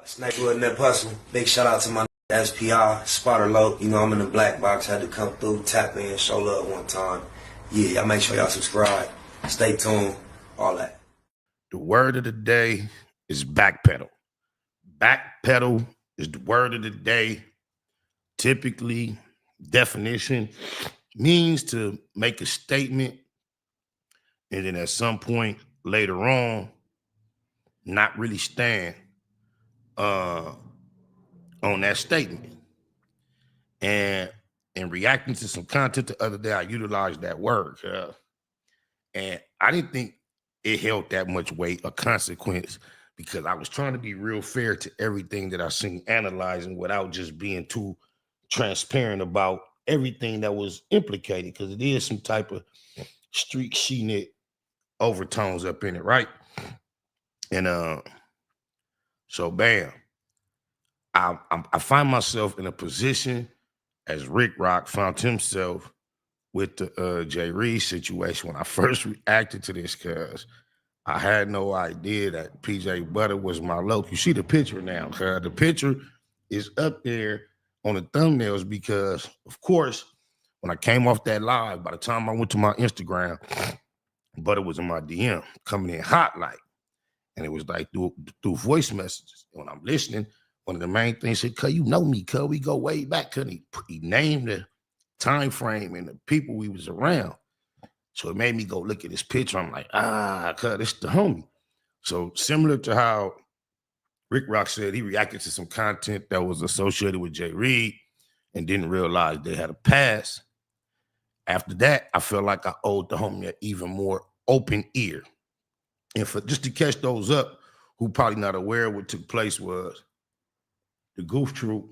Snake with Nip Hustle. Big shout out to my SPI, Spotter Low. You know I'm in the black box. Had to come through, tap in, show love one time. Yeah, y'all make sure y'all subscribe. Stay tuned. All that. The word of the day is backpedal. Backpedal is the word of the day. Typically, definition means to make a statement and then at some point later on, not really stand on that statement. And in reacting to some content the other day, I utilized that word. And I didn't think it held that much weight or consequence because I was trying to be real fair to everything that I seen analyzing without just being too transparent about everything that was implicated, because it is some type of street she-knit overtones up in it, right? And so bam, I find myself in a position as Rick Rock found himself with the Jay Reed situation when I first reacted to this, because I had no idea that PJ Butter was my loc. You see the picture now. The picture is up there on the thumbnails because, of course, when I came off that live, by the time I went to my Instagram, Butter was in my DM coming in hot like. And it was like through voice messages. And when I'm listening, one of the main things said, "Cuz you know me, cuz we go way back." Cuz he named the time frame and the people we was around. So it made me go look at this picture. I'm like, cuz it's the homie. So similar to how Rick Rock said he reacted to some content that was associated with Jay Reed and didn't realize they had a past. After that, I felt like I owed the homie an even more open ear. And for just to catch those up who probably not aware of what took place was the Goof Troop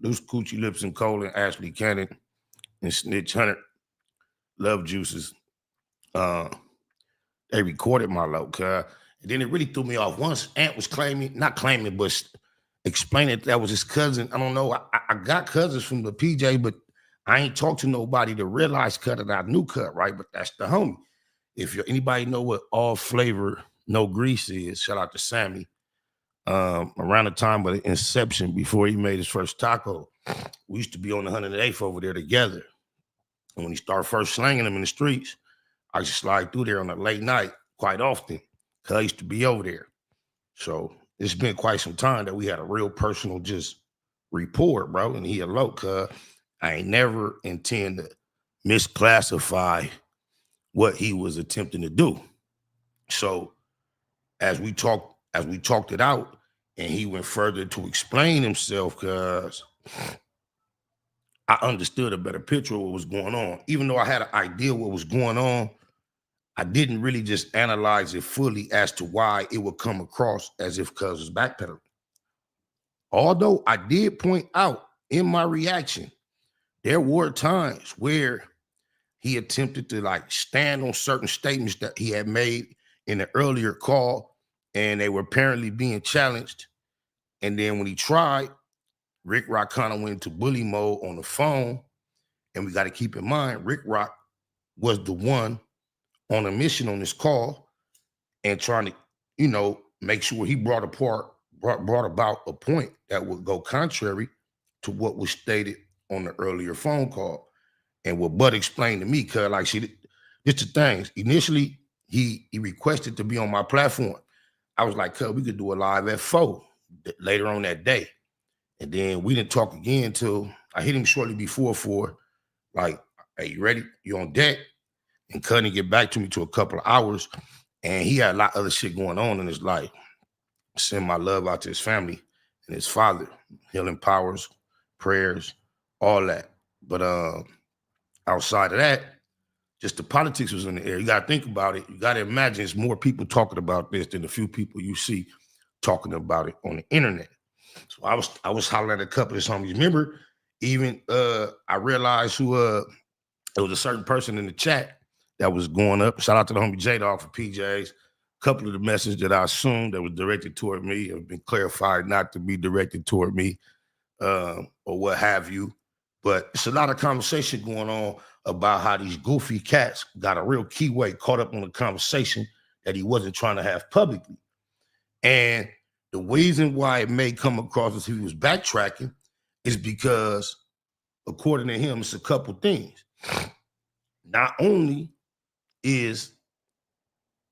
Loose Coochie Lips and Cole and Ashley Cannon and Snitch Hunter Love Juices. They recorded my loc. And then it really threw me off. Once Ant was not claiming, but explaining that was his cousin. I don't know. I got cousins from the PJ, but I ain't talked to nobody to realize cut that I knew cut, right? But that's the homie. If anybody know what All Flavor No Grease is, shout out to Sammy. Around the time of the inception, before he made his first taco, we used to be on the 108th over there together. And when he started first slanging them in the streets, I used to slide through there on a late night quite often, because I used to be over there. So it's been quite some time that we had a real personal just rapport, bro. And he a loc, I ain't never intend to misclassify what he was attempting to do. So as we talked it out, and he went further to explain himself, because I understood a better picture of what was going on. Even though I had an idea what was going on, I didn't really just analyze it fully as to why it would come across as if cuz was backpedaling. Although I did point out in my reaction, there were times where he attempted to like stand on certain statements that he had made in the earlier call, and they were apparently being challenged. And then when he tried, Rick Rock kind of went into bully mode on the phone. And we got to keep in mind, Rick Rock was the one on a mission on this call and trying to, make sure he brought about a point that would go contrary to what was stated on the earlier phone call. And what Bud explained to me, cuz like, it's the things. Initially, he requested to be on my platform. I was like, cuz we could do a live at 4 later on that day. And then we didn't talk again till I hit him shortly before 4, like, "Hey, you ready? You on deck?" And couldn't get back to me to a couple of hours. And he had a lot of other shit going on in his life. Send my love out to his family and his father. Healing powers, prayers, all that. But outside of that, just the politics was in the air. You got to think about it. You got to imagine it's more people talking about this than the few people you see talking about it on the internet. So I was hollering at a couple of his homies. Remember, even I realized there was a certain person in the chat that was going up. Shout out to the homie J-Dog for PJs. A couple of the messages that I assumed that was directed toward me have been clarified not to be directed toward me or what have you. But it's a lot of conversation going on about how these goofy cats got a real Kiwe caught up on a conversation that he wasn't trying to have publicly. And the reason why it may come across as he was backtracking is because, according to him, it's a couple things. Not only is,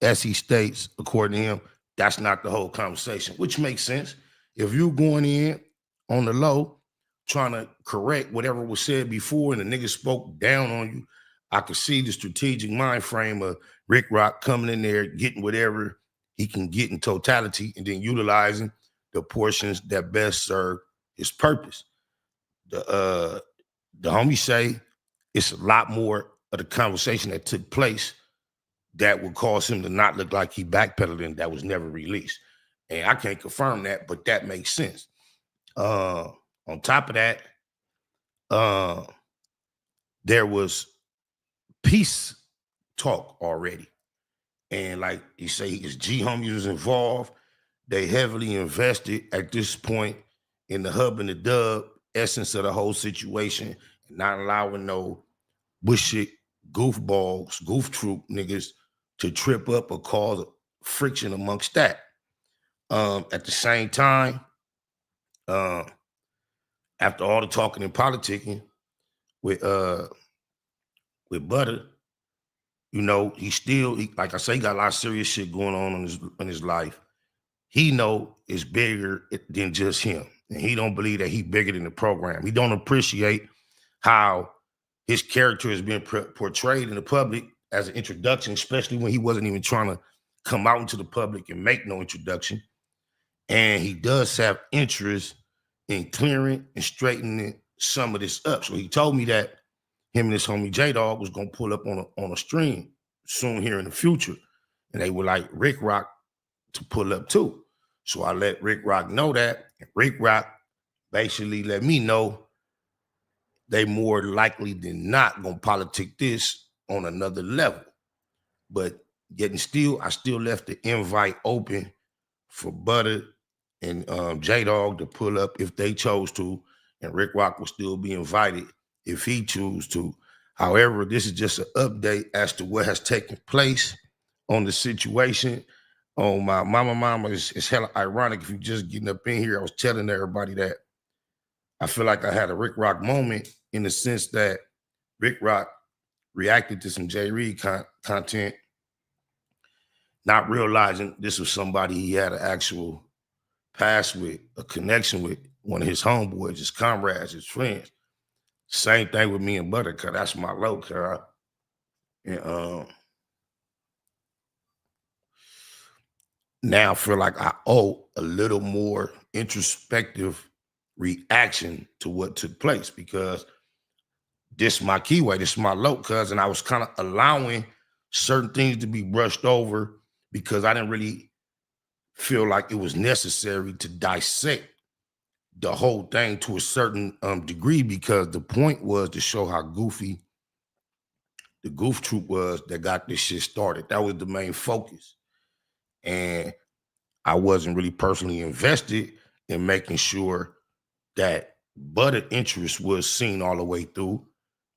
as he states, according to him, that's not the whole conversation, which makes sense. If you're going in on the low, trying to correct whatever was said before and the nigga spoke down on you, I could see the strategic mind frame of Rick Rock coming in there, getting whatever he can get in totality and then utilizing the portions that best serve his purpose. The homie say it's a lot more of the conversation that took place that would cause him to not look like he backpedaled and that was never released. And I can't confirm that, but that makes sense. On top of that, there was peace talk already. And like you say, his G homies was involved. They heavily invested at this point in the hub and the dub essence of the whole situation, not allowing no bullshit goofballs, goof troop niggas to trip up or cause friction amongst that. At the same time, after all the talking and politicking with Butter, you know, like I say, he got a lot of serious shit going on in his life. He know it's bigger than just him. And he don't believe that he bigger than the program. He don't appreciate how his character has been portrayed in the public as an introduction, especially when he wasn't even trying to come out into the public and make no introduction. And he does have interest in clearing and straightening some of this up. So he told me that him and his homie J-Dog was gonna pull up on a stream soon here in the future. And they would like Rick Rock to pull up too. So I let Rick Rock know that. And Rick Rock basically let me know they more likely than not gonna politic this on another level. But yet still, I still left the invite open for Butter and J-Dog to pull up if they chose to, and Rick Rock will still be invited if he choose to. However, this is just an update as to what has taken place on the situation. Oh, my mama, it's hella ironic if you're just getting up in here. I was telling everybody that I feel like I had a Rick Rock moment in the sense that Rick Rock reacted to some J. Reed content, not realizing this was somebody he had an actual past with, a connection with, one of his homeboys, his comrades, his friends. Same thing with me and Butter, cause that's my low, cuz. And now I feel like I owe a little more introspective reaction to what took place, because this is my Kiwe, this is my low, cuz, and I was kind of allowing certain things to be brushed over because I didn't really feel like it was necessary to dissect the whole thing to a certain degree, because the point was to show how goofy the goof troop was that got this shit started. That was the main focus. And I wasn't really personally invested in making sure that Butter interest was seen all the way through,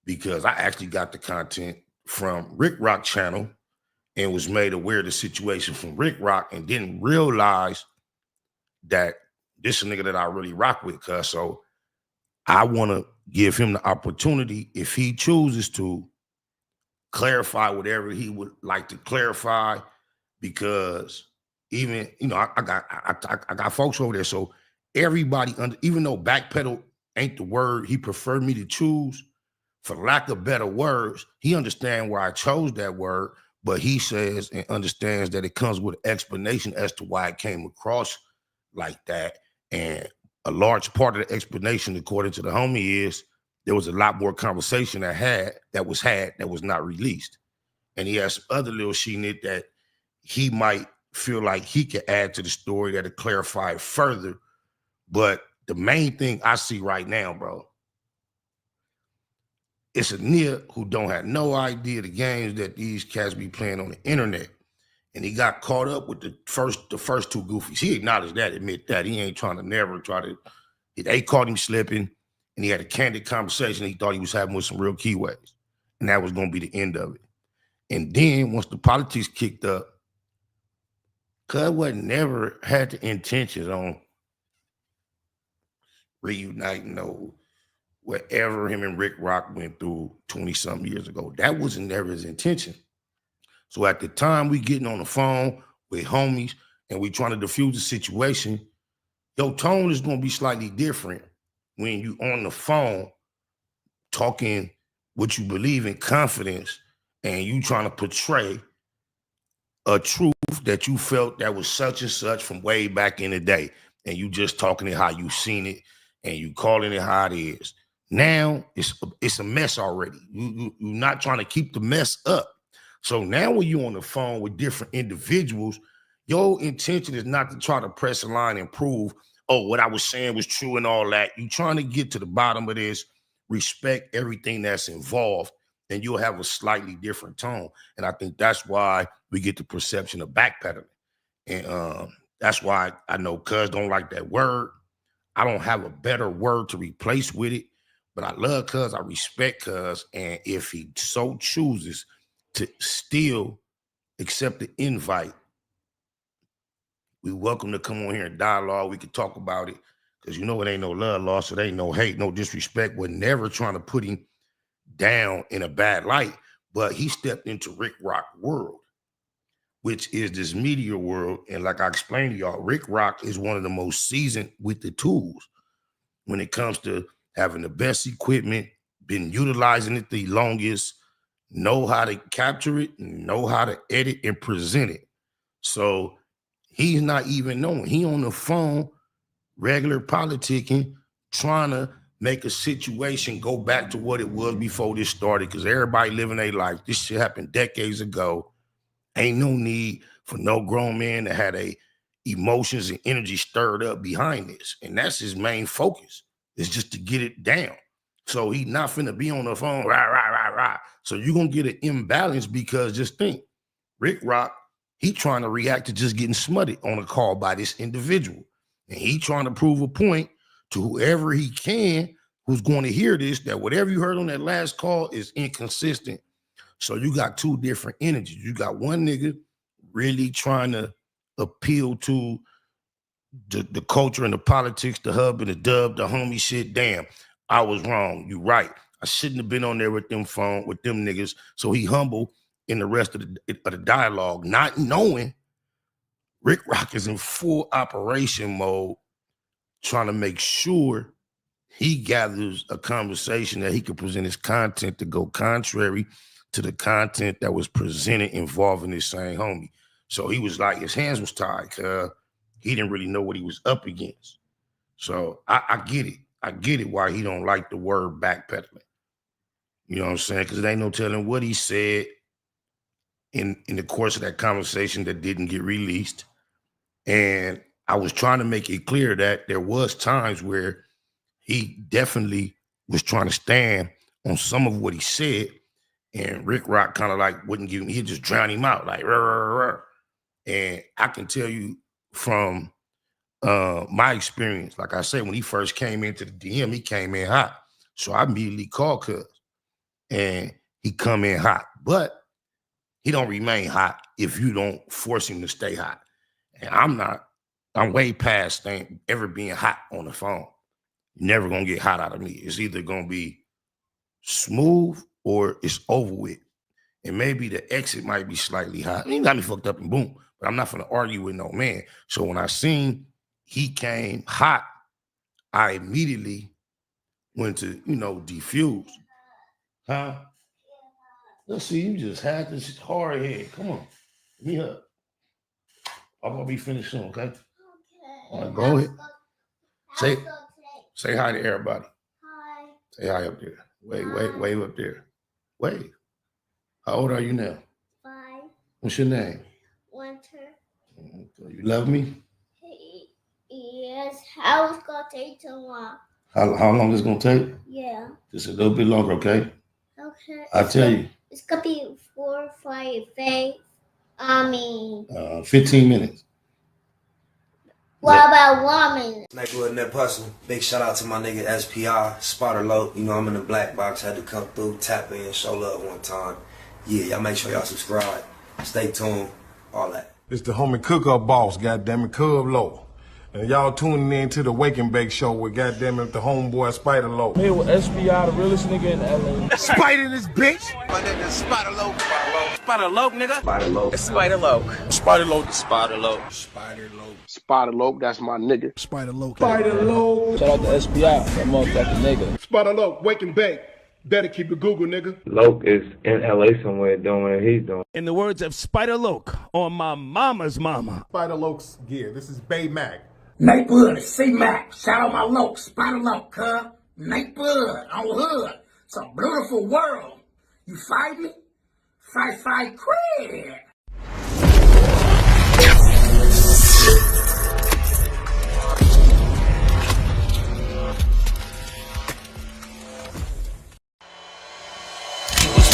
because I actually got the content from Rick Rock channel and was made aware of the situation from Rick Rock and didn't realize that this is a nigga that I really rock with, cuz. So I want to give him the opportunity, if he chooses to, clarify whatever he would like to clarify, because even, you know, I got folks over there. So everybody, even though backpedal ain't the word he preferred me to choose, for lack of better words, he understands why I chose that word, but he says and understands that it comes with an explanation as to why it came across like that. And a large part of the explanation, according to the homie, is there was a lot more conversation that was not released. And he has some other little shit in it that he might feel like he could add to the story that'll clarify it further. But the main thing I see right now, bro, it's a nigga who don't have no idea the games that these cats be playing on the internet. And he got caught up with the first two goofies. He acknowledged that, admit that. He ain't trying to never try to, they caught him slipping, and he had a candid conversation he thought he was having with some real Kiwes. and that was going to be the end of it. And then once the politics kicked up, Cuz wasn't never had the intentions on reuniting or whatever him and Rick Rock went through 20-something years ago. That wasn't never his intention. So at the time we getting on the phone with homies and we trying to diffuse the situation, your tone is going to be slightly different when you on the phone talking what you believe in confidence and you trying to portray a truth that you felt that was such and such from way back in the day. And you just talking it how you seen it and you calling it how it is. Now it's a mess already. You're not trying to keep the mess up. So now when you're on the phone with different individuals, your intention is not to try to press a line and prove, oh, what I was saying was true and all that. You're trying to get to the bottom of this, respect everything that's involved, and you'll have a slightly different tone. And I think that's why we get the perception of backpedaling. And that's why I know Cuz don't like that word. I don't have a better word to replace with it, but I love Cuz, I respect Cuz, and if he so chooses to still accept the invite, we welcome to come on here and dialogue. We can talk about it, because you know it ain't no love lost, it ain't no hate, no disrespect. We're never trying to put him down in a bad light, but he stepped into Rick Rock world, which is this media world. And like I explained to y'all, Rick Rock is one of the most seasoned with the tools when it comes to having the best equipment, been utilizing it the longest, know how to capture it, know how to edit and present it. So he's not even knowing. He on the phone, regular politicking, trying to make a situation go back to what it was before this started, because everybody living their life. This shit happened decades ago. Ain't no need for no grown man to have a emotions and energy stirred up behind this. And that's his main focus, is just to get it down. So he not finna be on the phone, rah, rah, rah, rah. So you're gonna get an imbalance, because just think, Rick Rock, he trying to react to just getting smutted on a call by this individual. And he trying to prove a point to whoever he can who's going to hear this, that whatever you heard on that last call is inconsistent. So you got two different energies. You got one nigga really trying to appeal to the culture and the politics, the hub and the dub, the homie shit. Damn, I was wrong. You right. I shouldn't have been on there with them niggas. So he humble in the rest of the dialogue, not knowing Rick Rock is in full operation mode, trying to make sure he gathers a conversation that he could present his content to go contrary to the content that was presented involving this same homie. So he was like, his hands was tied, cuz he didn't really know what he was up against. So I get it. I get it why he don't like the word backpedaling. You know what I'm saying? Because there ain't no telling what he said in the course of that conversation that didn't get released. And I was trying to make it clear that there was times where he definitely was trying to stand on some of what he said, and Rick Rock kind of like wouldn't give him, he'd just drown him out, like, rah, rah, rah. And I can tell you from my experience, like I said, when he first came into the DM, he came in hot. So I immediately called Cuz, and he come in hot. But he don't remain hot if you don't force him to stay hot. And I'm way past ever being hot on the phone. You're never gonna get hot out of me. It's either gonna be smooth or it's over with. And maybe the exit might be slightly hot. He got me fucked up and boom. But I'm not gonna argue with no man. So when I seen he came hot, I immediately went to, defuse. Huh? Let's see, you just had this hard head. Come on. Give me up. I'm gonna be finished soon, okay? All right, go ahead. Say hi to everybody. Hi. Say hi up there. Wave up there. Wave. How old are you now? 5. What's your name? Winter. Okay. You love me? Yes. How it's gonna take so long? How long is it gonna take? Yeah. Just a little bit longer, okay? Okay. I'll tell you. It's gonna be 4, 5, 15 15 minutes. What about women? Nigga in that puzzle. Big shout out to my nigga SPI, Spotter Low. You know I'm in the black box. Had to come through, tap in, show love one time. Yeah, y'all make sure y'all subscribe. Stay tuned. All that. It's the homie cook-up boss, goddammit, Cub Low. And y'all tuning in to the Wake and Bake Show with goddammit the homeboy Spider Low. Here with SPI, the realest nigga in LA. Spider this bitch. My nigga Spider Low. Spider Low, nigga. Spider Low. It's Spider Low. Spider Low. Spider Low. Spider Low. Spider Low, that's my nigga. Spider Low. Shout out to SPI, that motherfucking nigga. Spider Low, Wake and Bake. Better keep it Google, nigga. Loke is in LA somewhere doing what he's doing. In the words of Spider Loke on my mama's mama. Spider Loke's gear. This is Bay Mac. Nate Blood, C-Mac, shout out my Loke, Spider Loke, huh? Nate Blood, on hood. It's a beautiful world. You fight me? Fight, Crips.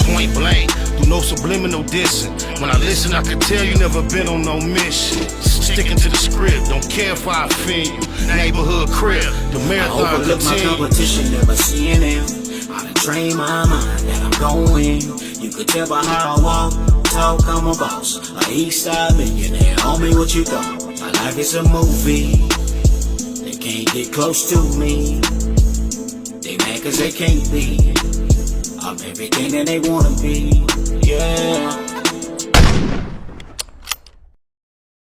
Point blank, through no subliminal dissing. When I listen, I can tell you never been on no mission. Sticking to the script, don't care if I offend you. Neighborhood crib, the marathon I overlook my competition, never seeing them. I done trained my mind that I'm going. You could tell by how I walk, talk, I'm a boss. A east side millionaire, homie, what you thought? My life is a movie. They can't get close to me. They mad cause they can't be. I'm everything that they wanna be, yeah.